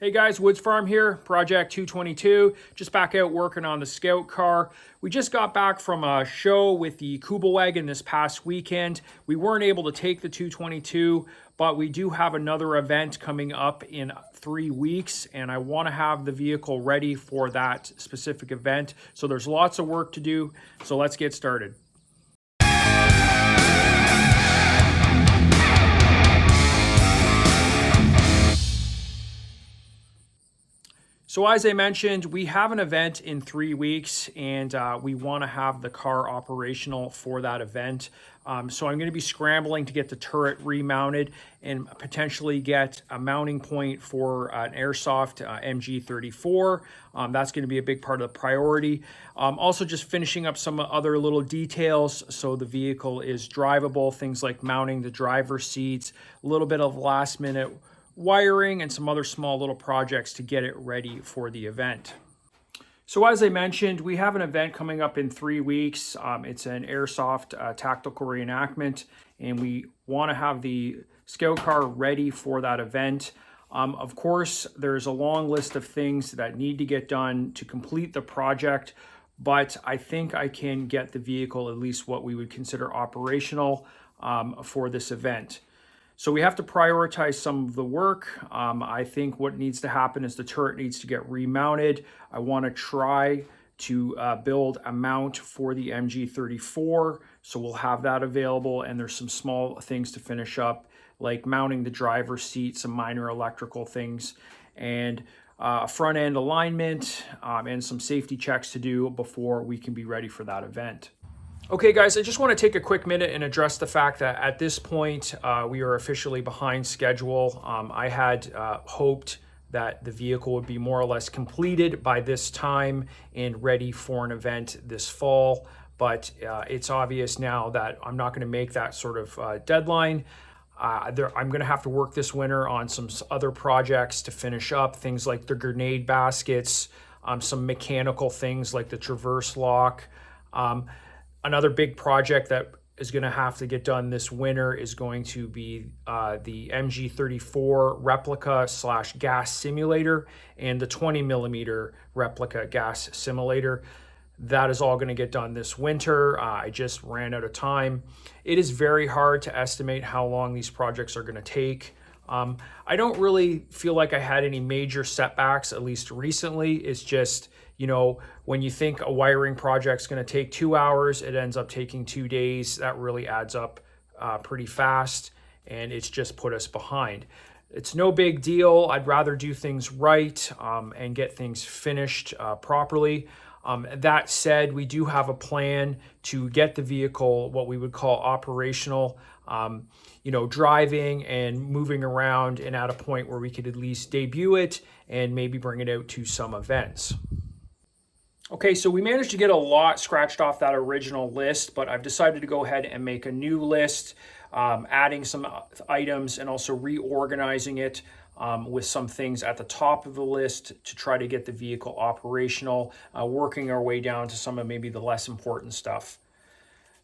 Hey guys, Woods Farm here, Project 222, just back out working on the Scout Car. We just got back from a show with the Kubelwagen this past weekend. We weren't able to take the 222, but we do have another event coming up in 3 weeks, and I want to have the vehicle ready for that specific event. So there's lots of work to do, so let's get started. So as I mentioned, we have an event in 3 weeks, and we want to have the car operational for that event. So I'm going to be scrambling to get the turret remounted and potentially get a mounting point for an Airsoft MG34. That's going to be a big part of the priority. Also just finishing up some other little details so the vehicle is drivable, things like mounting the driver's seats, a little bit of last minute wiring, and some other small little projects to get it ready for the event. So as I mentioned, we have an event coming up in 3 weeks. It's an Airsoft tactical reenactment, and we want to have the Scout Car ready for that event. Of course, there's a long list of things that need to get done to complete the project, but I think I can get the vehicle at least what we would consider operational for this event. So we have to prioritize some of the work. I think what needs to happen is the turret needs to get remounted. I want to try to build a mount for the MG34, so we'll have that available, and there's some small things to finish up, like mounting the driver's seat, some minor electrical things, and front end alignment, and some safety checks to do before we can be ready for that event. Okay guys, I just want to take a quick minute and address the fact that at this point we are officially behind schedule. I had hoped that the vehicle would be more or less completed by this time and ready for an event this fall, but it's obvious now that I'm not going to make that sort of deadline. I'm going to have to work this winter on some other projects to finish up, things like the grenade baskets, some mechanical things like the traverse lock. Another big project that is going to have to get done this winter is going to be the MG34 replica / gas simulator and the 20mm replica gas simulator. That is all going to get done this winter. I just ran out of time. It is very hard to estimate how long these projects are going to take. I don't really feel like I had any major setbacks, at least recently. It's just, you know, when you think a wiring project's going to take 2 hours, it ends up taking 2 days. That really adds up pretty fast, and it's just put us behind. It's no big deal. I'd rather do things right and get things finished properly. That said, we do have a plan to get the vehicle what we would call operational, driving and moving around, and at a point where we could at least debut it and maybe bring it out to some events. Okay, so we managed to get a lot scratched off that original list, but I've decided to go ahead and make a new list, adding some items and also reorganizing it with some things at the top of the list to try to get the vehicle operational, working our way down to some of maybe the less important stuff.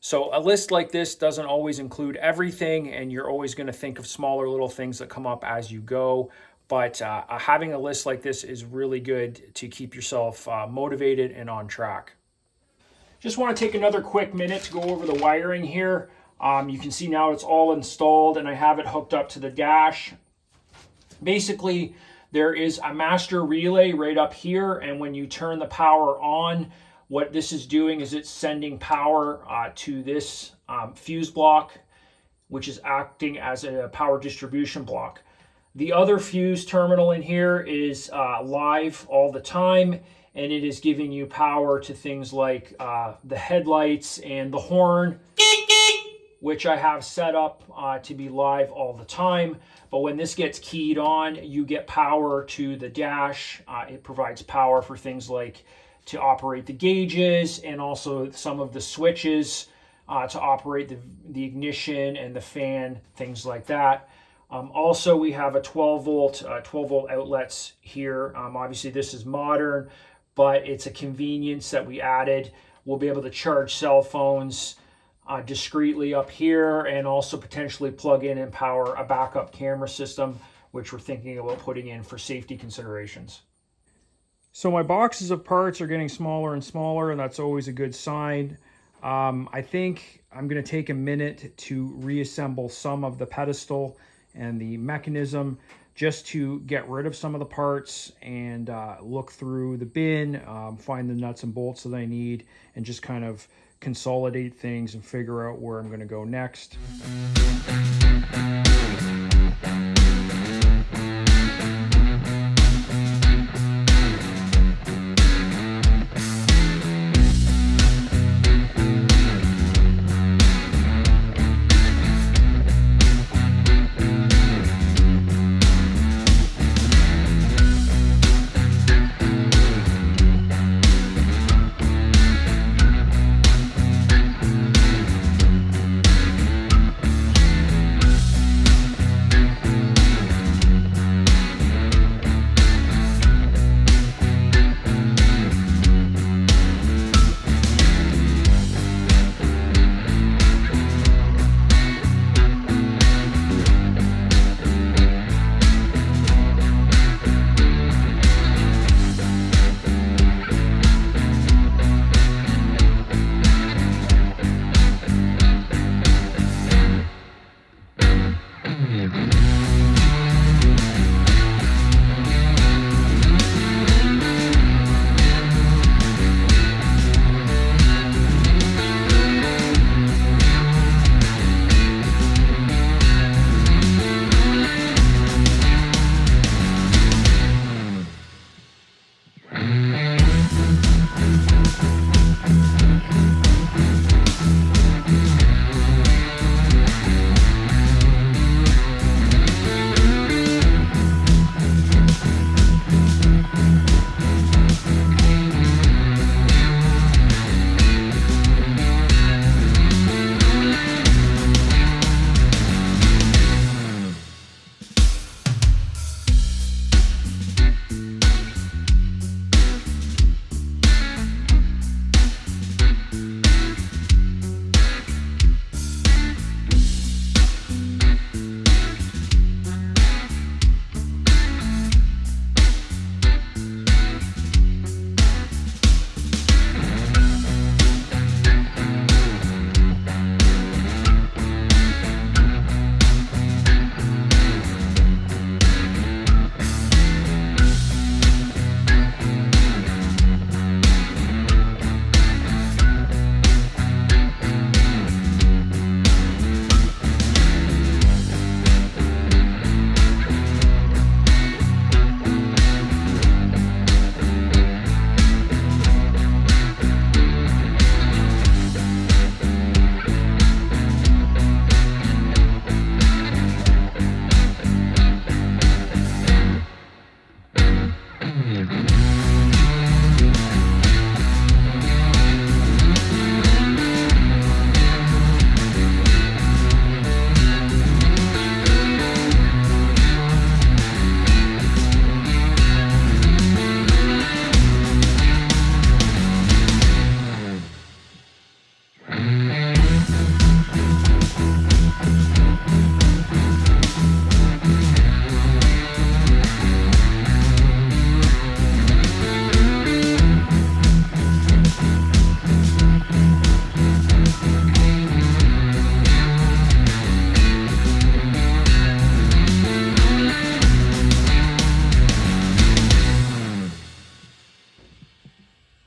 So a list like this doesn't always include everything, and you're always going to think of smaller little things that come up as you go. But having a list like this is really good to keep yourself motivated and on track. Just want to take another quick minute to go over the wiring here. You can see now it's all installed, and I have it hooked up to the dash. Basically, there is a master relay right up here, and when you turn the power on, what this is doing is it's sending power to this fuse block, which is acting as a power distribution block. The other fuse terminal in here is live all the time, and it is giving you power to things like the headlights and the horn, which I have set up to be live all the time. But when this gets keyed on, you get power to the dash. It provides power for things like to operate the gauges and also some of the switches to operate the ignition and the fan, things like that. Also, we have a 12 volt outlets here. Obviously, this is modern, but it's a convenience that we added. We'll be able to charge cell phones discreetly up here, and also potentially plug in and power a backup camera system which we're thinking about putting in for safety considerations. So my boxes of parts are getting smaller and smaller, and that's always a good sign. I think I'm going to take a minute to reassemble some of the pedestal and the mechanism just to get rid of some of the parts and look through the bin, find the nuts and bolts that I need, and just kind of consolidate things and figure out where I'm going to go next.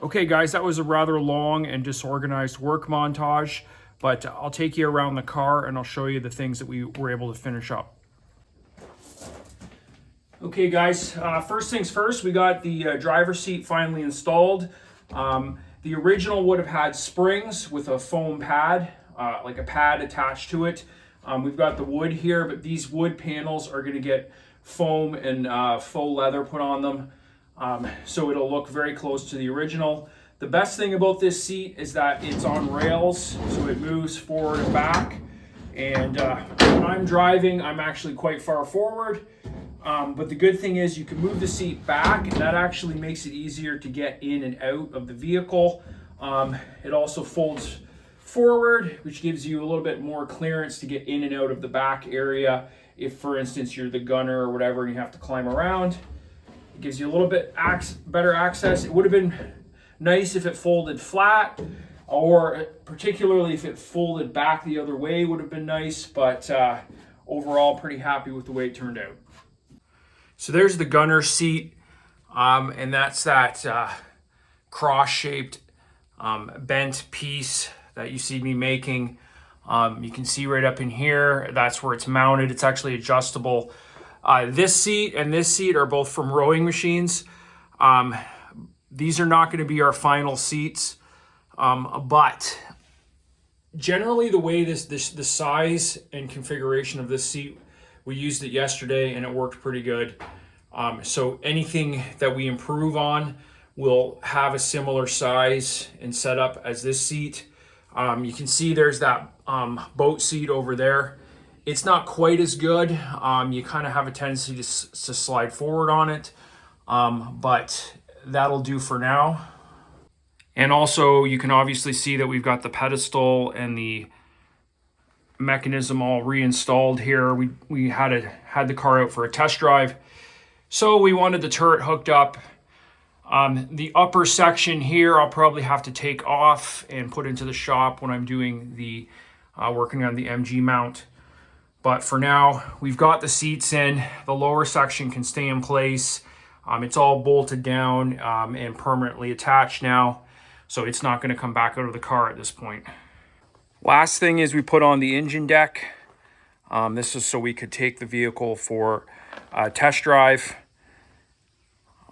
Okay guys, that was a rather long and disorganized work montage, but I'll take you around the car and I'll show you the things that we were able to finish up. Okay guys, first things first, we got the driver's seat finally installed. The original would have had springs with a foam pad, like a pad attached to it. We've got the wood here, but these wood panels are going to get foam and faux leather put on them. So it'll look very close to the original. The best thing about this seat is that it's on rails, so it moves forward and back. And when I'm driving, I'm actually quite far forward. But the good thing is you can move the seat back, and that actually makes it easier to get in and out of the vehicle. It also folds forward, which gives you a little bit more clearance to get in and out of the back area if, for instance, you're the gunner or whatever and you have to climb around. It gives you a little bit better access. It would have been nice if it folded flat, or particularly if it folded back the other way would have been nice, but overall pretty happy with the way it turned out. So there's the gunner seat, and that's that cross-shaped bent piece that you see me making. You can see right up in here, that's where it's mounted. It's actually adjustable. This seat and this seat are both from rowing machines. These are not going to be our final seats, but generally the way the size and configuration of this seat, we used it yesterday and it worked pretty good. So anything that we improve on will have a similar size and setup as this seat. You can see there's that boat seat over there. It's not quite as good. You kind of have a tendency to slide forward on it, but that'll do for now. And also you can obviously see that we've got the pedestal and the mechanism all reinstalled here. We had the car out for a test drive, so we wanted the turret hooked up. The upper section here I'll probably have to take off and put into the shop when I'm doing the working on the MG mount. But for now, we've got the seats in. The lower section can stay in place. It's all bolted down and permanently attached now, so it's not going to come back out of the car at this point. Last thing is we put on the engine deck. This is so we could take the vehicle for a test drive.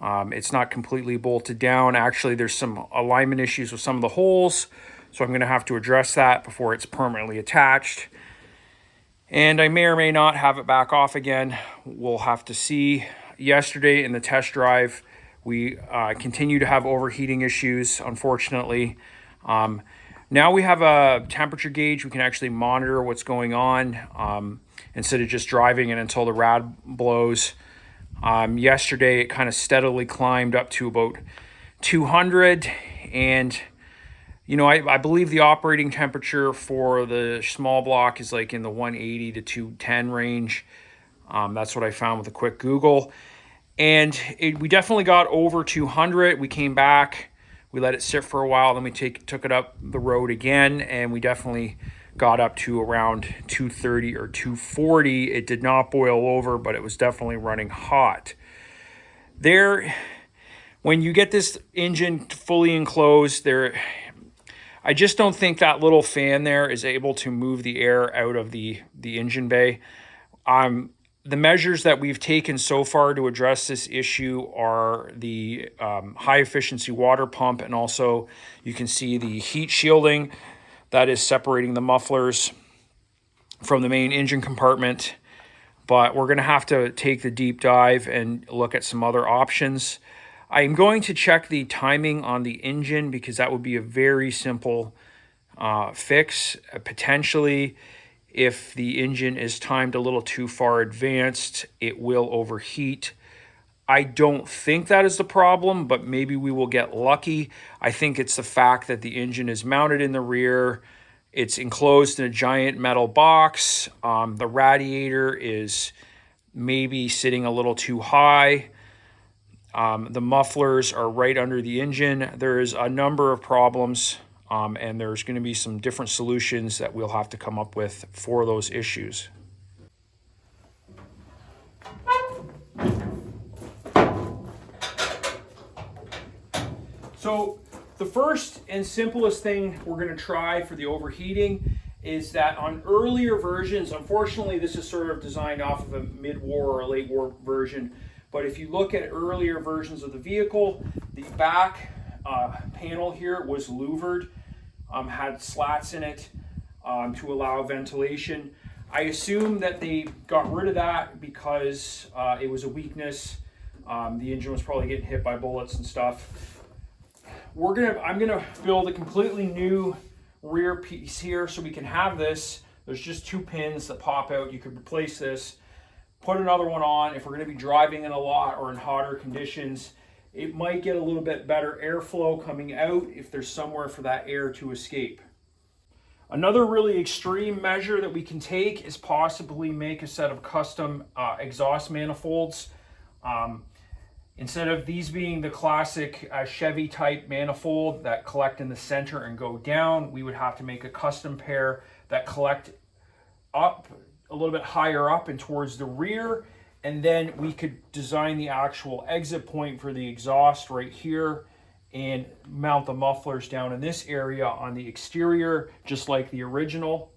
It's not completely bolted down. Actually, there's some alignment issues with some of the holes, so I'm going to have to address that before it's permanently attached. And I may or may not have it back off again. We'll have to see. Yesterday in the test drive, we continue to have overheating issues, unfortunately. Now we have a temperature gauge. We can actually monitor what's going on instead of just driving it until the rad blows. Yesterday, it kind of steadily climbed up to about 200. And, you know, I believe the operating temperature for the small block is like in the 180 to 210 range. That's what I found with a quick Google. And we definitely got over 200. We came back, we let it sit for a while, then we took it up the road again, and we definitely got up to around 230 or 240. It did not boil over, but it was definitely running hot. When you get this engine fully enclosed, I just don't think that little fan there is able to move the air out of the engine bay. The measures that we've taken so far to address this issue are the high efficiency water pump, and also you can see the heat shielding that is separating the mufflers from the main engine compartment. But we're going to have to take the deep dive and look at some other options. I'm going to check the timing on the engine because that would be a very simple fix. Potentially, if the engine is timed a little too far advanced, it will overheat. I don't think that is the problem, but maybe we will get lucky. I think it's the fact that the engine is mounted in the rear. It's enclosed in a giant metal box. The radiator is maybe sitting a little too high. The mufflers are right under the engine. There is a number of problems, and there's going to be some different solutions that we'll have to come up with for those issues. So the first and simplest thing we're going to try for the overheating is that on earlier versions, unfortunately this is sort of designed off of a mid-war or a late-war version, but if you look at earlier versions of the vehicle, the back panel here was louvered, had slats in it to allow ventilation. I assume that they got rid of that because it was a weakness. The engine was probably getting hit by bullets and stuff. I'm gonna build a completely new rear piece here so we can have this. There's just 2 pins that pop out. You could replace this, put another one on. If we're gonna be driving in a lot or in hotter conditions, it might get a little bit better airflow coming out if there's somewhere for that air to escape. Another really extreme measure that we can take is possibly make a set of custom exhaust manifolds. Instead of these being the classic Chevy type manifold that collect in the center and go down, we would have to make a custom pair that collect up a little bit higher up and towards the rear, and then we could design the actual exit point for the exhaust right here and mount the mufflers down in this area on the exterior, just like the original.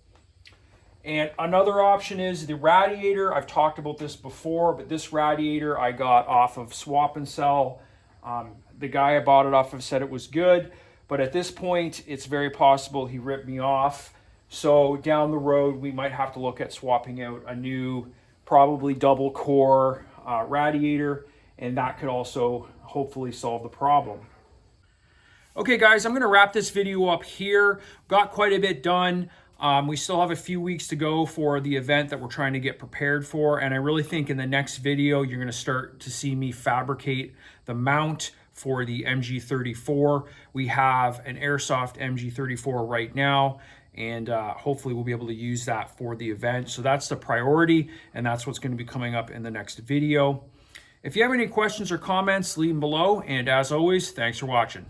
And another option is the radiator. I've talked about this before, but this radiator I got off of Swap and Sell. The guy I bought it off of said it was good, but at this point, it's very possible he ripped me off. So down the road, we might have to look at swapping out a new, probably double core radiator, and that could also hopefully solve the problem. Okay guys, I'm gonna wrap this video up here. Got quite a bit done. We still have a few weeks to go for the event that we're trying to get prepared for, and I really think in the next video, you're gonna start to see me fabricate the mount for the MG34. We have an Airsoft MG34 right now, and hopefully we'll be able to use that for the event. So that's the priority, and that's what's gonna be coming up in the next video. If you have any questions or comments, leave them below, and as always, thanks for watching.